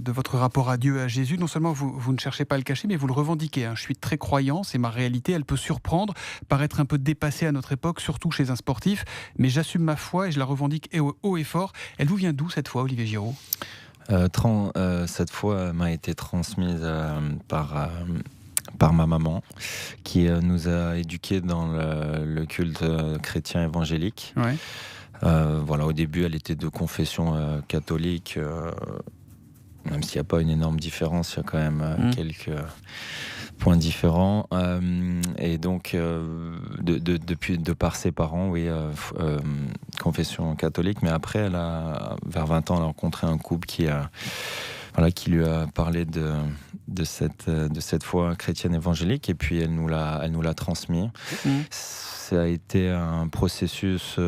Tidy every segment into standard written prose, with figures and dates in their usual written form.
De votre rapport à Dieu, à Jésus, non seulement vous ne cherchez pas à le cacher, mais vous le revendiquez. Je suis très croyant, c'est ma réalité, elle peut surprendre, paraître un peu dépassée à notre époque, surtout chez un sportif, mais j'assume ma foi et je la revendique haut et fort. Elle vous vient d'où cette foi, Olivier Giraud? Cette foi m'a été transmise par ma maman, qui nous a éduqués dans le culte chrétien évangélique. Ouais. Voilà, au début, elle était de confession catholique. Même s'il n'y a pas une énorme différence, il y a quand même quelques points différents. Et donc, de par ses parents, oui, confession catholique. Mais après, vers 20 ans, elle a rencontré un couple qui lui a parlé de cette foi chrétienne évangélique. Et puis, elle nous l'a transmis. Ça a été un processus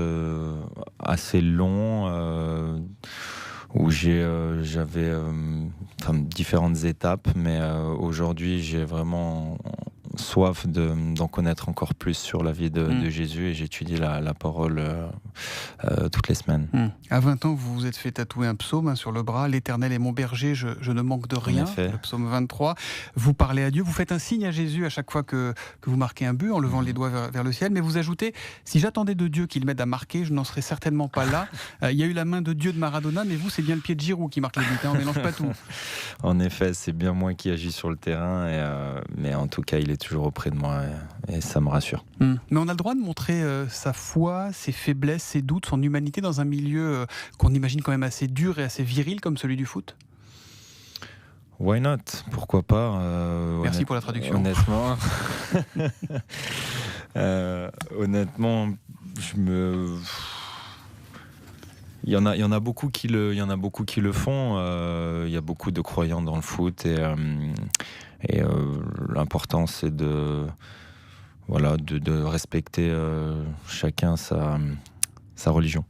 assez long, où j'avais différentes étapes, mais aujourd'hui j'ai vraiment soif d'en connaître encore plus sur la vie de Jésus, et j'étudie la parole toutes les semaines. À 20 ans, vous vous êtes fait tatouer un psaume sur le bras: l'Éternel est mon berger, je ne manque de rien. Le psaume 23. Vous parlez à Dieu, vous faites un signe à Jésus à chaque fois que vous marquez un but en levant les doigts vers le ciel, mais vous ajoutez: si j'attendais de Dieu qu'il m'aide à marquer, je n'en serais certainement pas là. Il y a eu la main de Dieu de Maradona, mais vous, c'est bien le pied de Giroud qui marque le but, on ne mélange pas tout. En effet, c'est bien moi qui agis sur le terrain, mais en tout cas il est toujours auprès de moi, et ça me rassure. Mais on a le droit de montrer sa foi, ses faiblesses, ses doutes, son humanité dans un milieu qu'on imagine quand même assez dur et assez viril comme celui du foot? Why not? Pourquoi pas? Merci pour la traduction. Honnêtement, honnêtement, il y en a beaucoup qui le font. Il y a beaucoup de croyants dans le foot, et l'important c'est de respecter chacun sa religion.